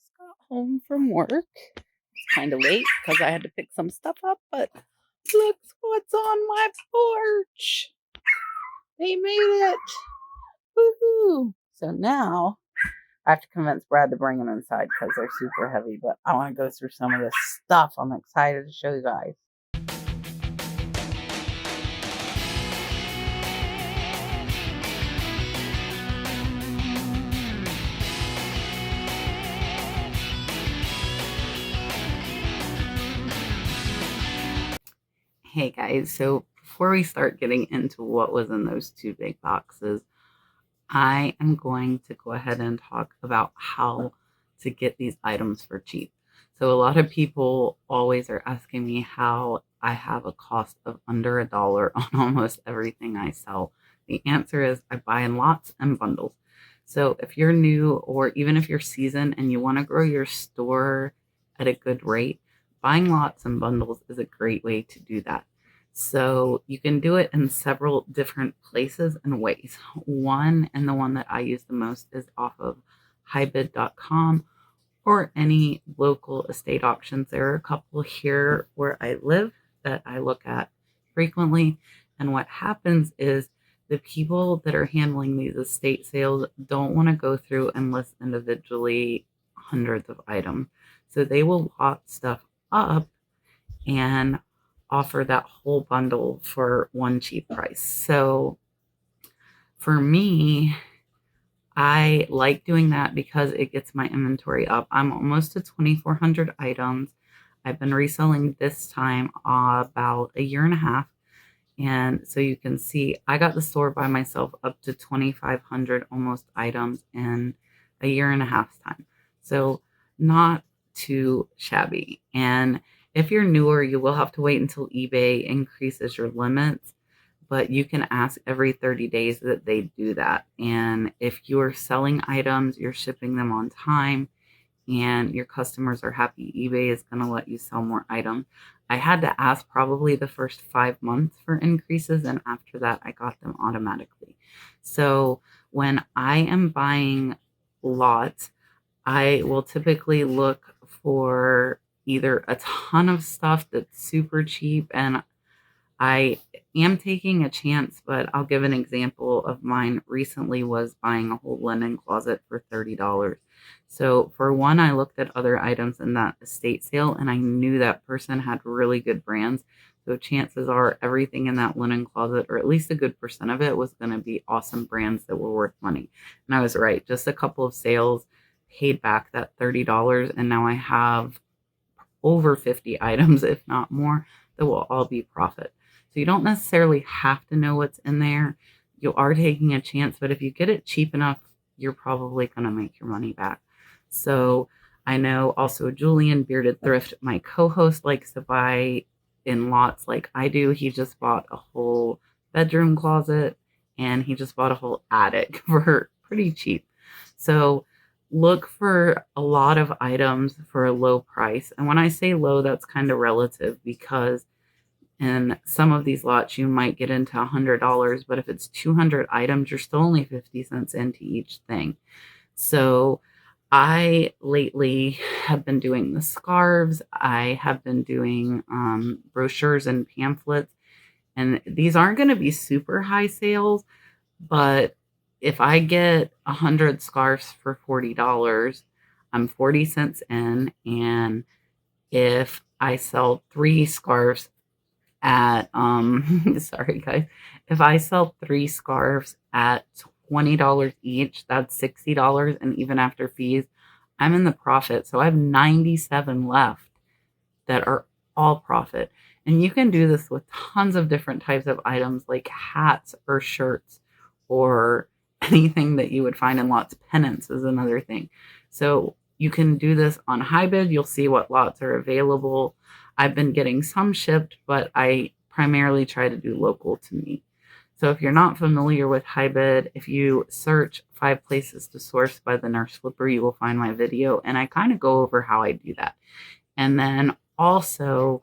just got home from work. It's kind of late because I had to pick some stuff up, but look what's on my porch. They made it. Woohoo! So now I have to convince Brad to bring them inside because they're super heavy, but I want to go through some of this stuff. I'm excited to show you guys. Hey guys, so before we start getting into what was in those two big boxes, I am going to go ahead and talk about how to get these items for cheap. So a lot of people always are asking me how I have a cost of under $1 on almost everything I sell. The answer is I buy in lots and bundles. So if you're new or even if you're seasoned and you want to grow your store at a good rate, buying lots and bundles is a great way to do that. So you can do it in several different places and ways. One, and the one that I use the most, is off of highbid.com or any local estate auctions. There are a couple here where I live that I look at frequently. And what happens is the people that are handling these estate sales don't want to go through and list individually hundreds of items. So they will lot stuff up and offer that whole bundle for one cheap price. So for me, I like doing that because it gets my inventory up. I'm almost to 2,400 items. I've been reselling this time about a year and a half. And so you can see I got the store by myself up to 2,500 almost items in a year and a half time. So not too shabby. And if you're newer, you will have to wait until eBay increases your limits, but you can ask every 30 days that they do that. And if you're selling items, you're shipping them on time, and your customers are happy, eBay is going to let you sell more items. I had to ask probably the first 5 months for increases, and after that, I got them automatically. So when I am buying lots, I will typically look for either a ton of stuff that's super cheap, and I am taking a chance, but I'll give an example of mine recently was buying a whole linen closet for $30. So for one, I looked at other items in that estate sale and I knew that person had really good brands. So chances are everything in that linen closet, or at least a good percent of it, was going to be awesome brands that were worth money. And I was right. Just a couple of sales paid back that $30, and now I have over 50 items, if not more, that will all be profit. So you don't necessarily have to know what's in there. You are taking a chance, but if you get it cheap enough, you're probably going to make your money back. So I know also Julian, Bearded Thrift, my co-host, likes to buy in lots like I do. He just bought a whole bedroom closet and he just bought a whole attic for pretty cheap. So look for a lot of items for a low price. And when I say low, that's kind of relative, because in some of these lots, you might get into $100, but if it's 200 items, you're still only 50 cents into each thing. So I lately have been doing the scarves. I have been doing brochures and pamphlets. And these aren't going to be super high sales, but if I get 100 scarves for $40, I'm 40 cents in. And if I sell 3 scarves at, sorry guys, if I sell 3 scarves at $20 each, that's $60. And even after fees, I'm in the profit. So I have 97 left that are all profit. And you can do this with tons of different types of items like hats or shirts or anything that you would find in lots. Pennants is another thing. So you can do this on HighBid. You'll see what lots are available. I've been getting some shipped, but I primarily try to do local to me. So if you're not familiar with HighBid, if you search 5 places to source by the Nurse Flipper, you will find my video. And I kind of go over how I do that. And then also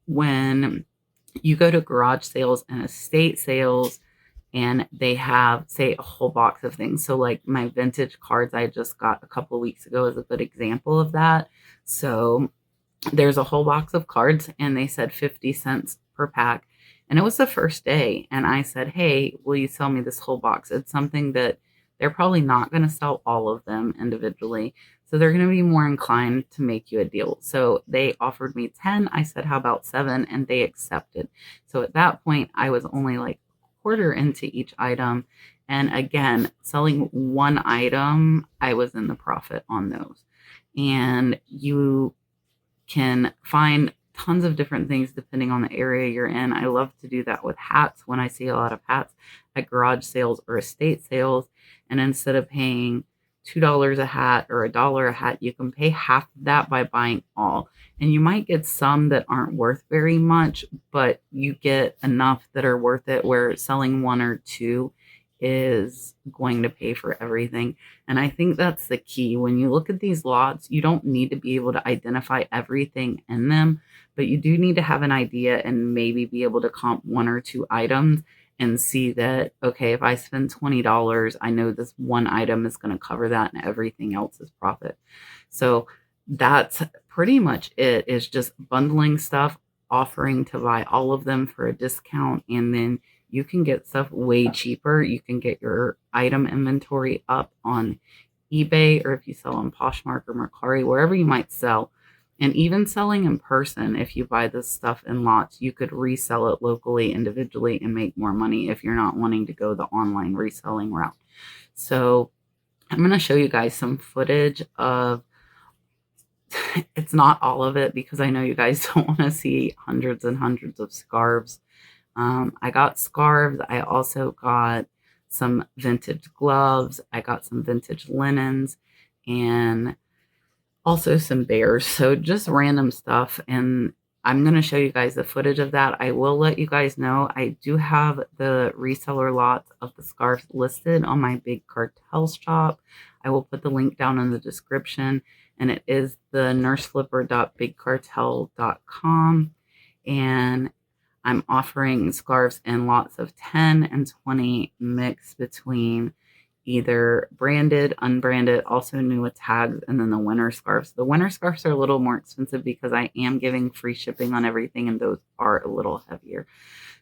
when you go to garage sales and estate sales and they have, say, a whole box of things. So like my vintage cards I just got a couple of weeks ago is a good example of that. So there's a whole box of cards and they said 50 cents per pack. And it was the first day. And I said, hey, will you sell me this whole box? It's something that they're probably not going to sell all of them individually. So they're going to be more inclined to make you a deal. So they offered me 10. I said, how about 7? And they accepted. So at that point, I was only like a quarter into each item. And again, selling one item, I was in the profit on those. And you can find tons of different things depending on the area you're in. I love to do that with hats when I see a lot of hats at garage sales or estate sales. And instead of paying $2 a hat or $1 a hat, you can pay half of that by buying all. And you might get some that aren't worth very much, but you get enough that are worth it, where selling one or two is going to pay for everything. And I think that's the key. When you look at these lots, you don't need to be able to identify everything in them, but you do need to have an idea and maybe be able to comp one or two items and see that, okay, if I spend $20, I know this one item is going to cover that and everything else is profit. So that's pretty much it, is just bundling stuff, offering to buy all of them for a discount, and then you can get stuff way cheaper. You can get your item inventory up on eBay, or if you sell on Poshmark or Mercari, wherever you might sell. And even selling in person, if you buy this stuff in lots, you could resell it locally, individually, and make more money if you're not wanting to go the online reselling route. So I'm going to show you guys some footage of, it's not all of it because I know you guys don't want to see hundreds and hundreds of scarves. I got scarves. I also got some vintage gloves. I got some vintage linens and also some bears. So just random stuff. And I'm going to show you guys the footage of that. I will let you guys know I do have the reseller lots of the scarves listed on my Big Cartel shop. I will put the link down in the description, and it is the nurseflipper.bigcartel.com. And I'm offering scarves in lots of 10 and 20 mix between either branded, unbranded, also new with tags, and then the winter scarves. The winter scarves are a little more expensive because I am giving free shipping on everything, and those are a little heavier.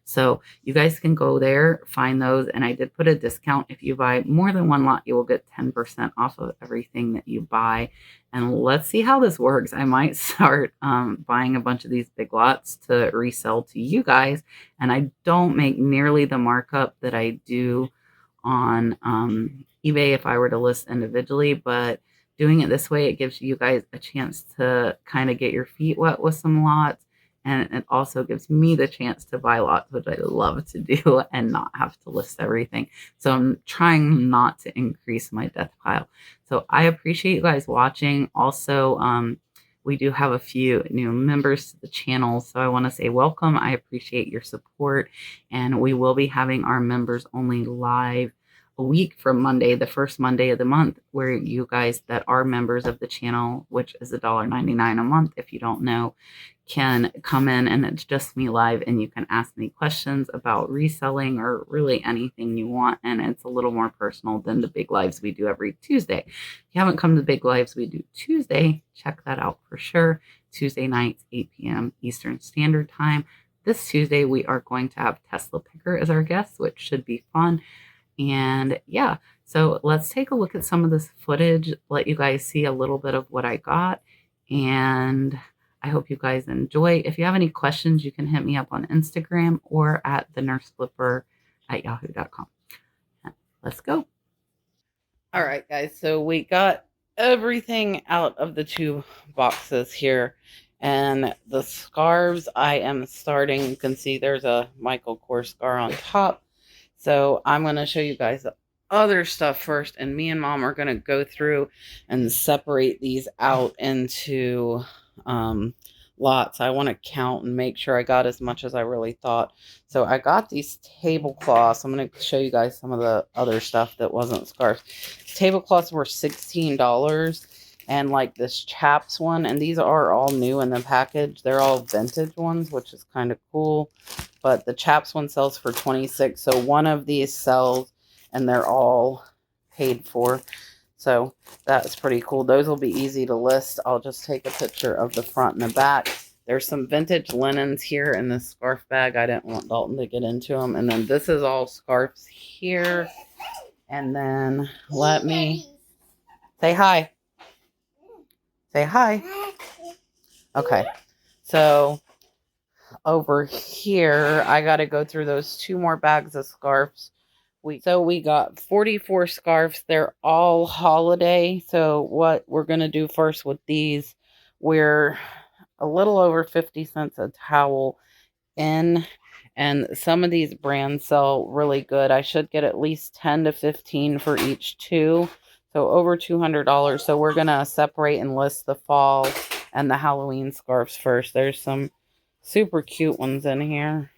So you guys can go there, find those, and I did put a discount. If you buy more than one lot, you will get 10% off of everything that you buy. And let's see how this works. I might start buying a bunch of these big lots to resell to you guys, and I don't make nearly the markup that I do on eBay if I were to list individually, but doing it this way, it gives you guys a chance to kind of get your feet wet with some lots. And it also gives me the chance to buy lots, which I love to do, and not have to list everything. So I'm trying not to increase my death pile. So I appreciate you guys watching. Also, we do have a few new members to the channel, so I want to say welcome. I appreciate your support, and we will be having our members only live a week from Monday, the first Monday of the month, where you guys that are members of the channel, which is $1.99 a month if you don't know, can come in, and it's just me live, and you can ask me questions about reselling or really anything you want. And it's a little more personal than the big lives we do every Tuesday. If you haven't come to the big lives we do Tuesday, check that out for sure. Tuesday nights, 8 p.m. Eastern Standard Time. This Tuesday, we are going to have Tesla Picker as our guest, which should be fun. And yeah, so let's take a look at some of this footage, let you guys see a little bit of what I got. And I hope you guys enjoy. If you have any questions, you can hit me up on Instagram or at thenurseflipper@yahoo.com. Let's go. All right, guys. So we got everything out of the two boxes here. And the scarves, I am starting. You can see there's a Michael Kors scar on top. So I'm going to show you guys the other stuff first. And me and Mom are going to go through and separate these out into lots. I want to count and make sure I got as much as I really thought. So I got these tablecloths. I'm going to show you guys some of the other stuff that wasn't scarves. Tablecloths were $16, and like this chaps one, and these are all new in the package. They're all vintage ones, which is kind of cool. but the Chaps one sells for $26. So one of these sells and they're all paid for. So that's pretty cool. Those will be easy to list. I'll just take a picture of the front and the back. There's some vintage linens here in this scarf bag. I didn't want Dalton to get into them. And then this is all scarves here. And then let me say hi. Say hi. Okay. So over here, I got to go through those 2 more bags of scarves. So we got 44 scarves. They're all holiday. So what we're going to do first with these, we're a little over 50 cents a towel in, and some of these brands sell really good. I should get at least 10 to 15 for each 2. So over $200. So we're going to separate and list the fall and the Halloween scarves first. There's some super cute ones in here.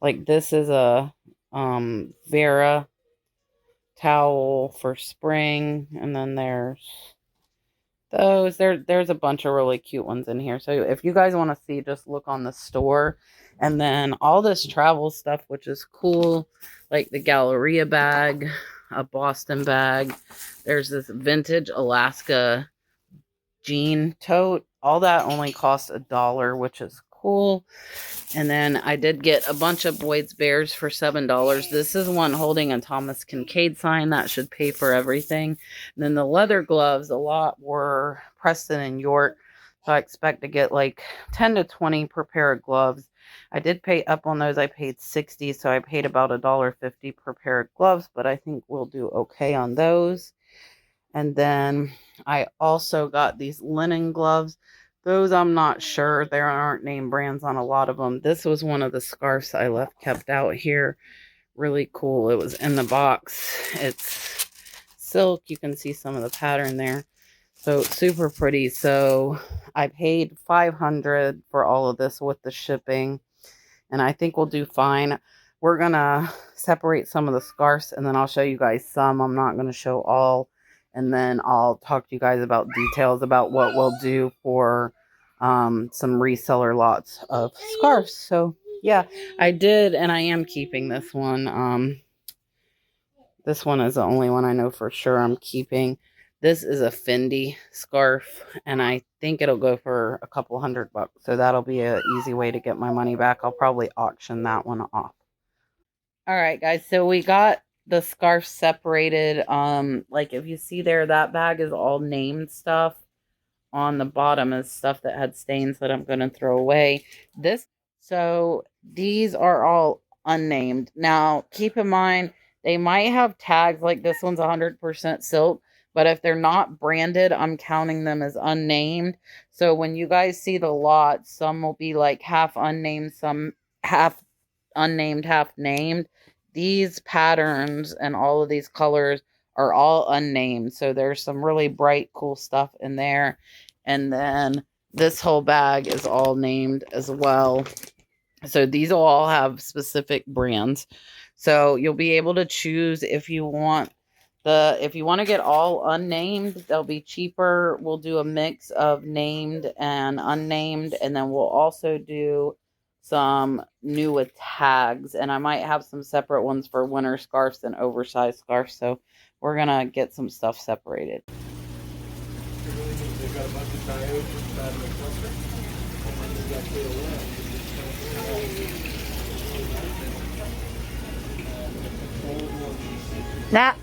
Like this is a Vera towel for spring, and then there's those. There's a bunch of really cute ones in here. So if you guys want to see, just look on the store. And then all this travel stuff, which is cool, like the Galleria bag, a Boston bag. There's this vintage Alaska jean tote. All that only costs $1, which is cool. And then I did get a bunch of Boyd's Bears for $7. This is one holding a Thomas Kincaid sign. That should pay for everything. And then the leather gloves, a lot were Preston and York. So I expect to get like 10 to 20 per pair of gloves. I did pay up on those. I paid $60, so I paid about $1.50 per pair of gloves, but I think we'll do okay on those. And then I also got these linen gloves. Those I'm not sure. There aren't name brands on a lot of them. This was one of the scarves I left kept out here. Really cool. It was in the box. It's silk. You can see some of the pattern there. So super pretty. So I paid $500 for all of this with the shipping. And I think we'll do fine. We're going to separate some of the scarves, and then I'll show you guys some. I'm not going to show all. And then I'll talk to you guys about details about what we'll do for some reseller lots of scarves. So yeah, I did, and I am keeping this one. This one is the only one I know for sure I'm keeping. This is a Fendi scarf, and I think it'll go for a couple $100. So that'll be an easy way to get my money back. I'll probably auction that one off. All right, guys. So we got the scarf separated. Like if you see there, that bag is all named stuff. On the bottom is stuff that had stains that I'm going to throw away. So these are all unnamed. Now, keep in mind, they might have tags, like this one's 100% silk, but if they're not branded, I'm counting them as unnamed. So when you guys see the lot, some will be like half unnamed, some half unnamed, half named. These patterns and all of these colors are all unnamed. So there's some really bright, cool stuff in there. And then this whole bag is all named as well. So these will all have specific brands. So you'll be able to choose if you want to get all unnamed, they'll be cheaper. We'll do a mix of named and unnamed, and then we'll also do some new with tags, and I might have some separate ones for winter scarves and oversized scarves. So we're gonna get some stuff separated. They've got a bunch of diodes inside of the cluster, and then they've got That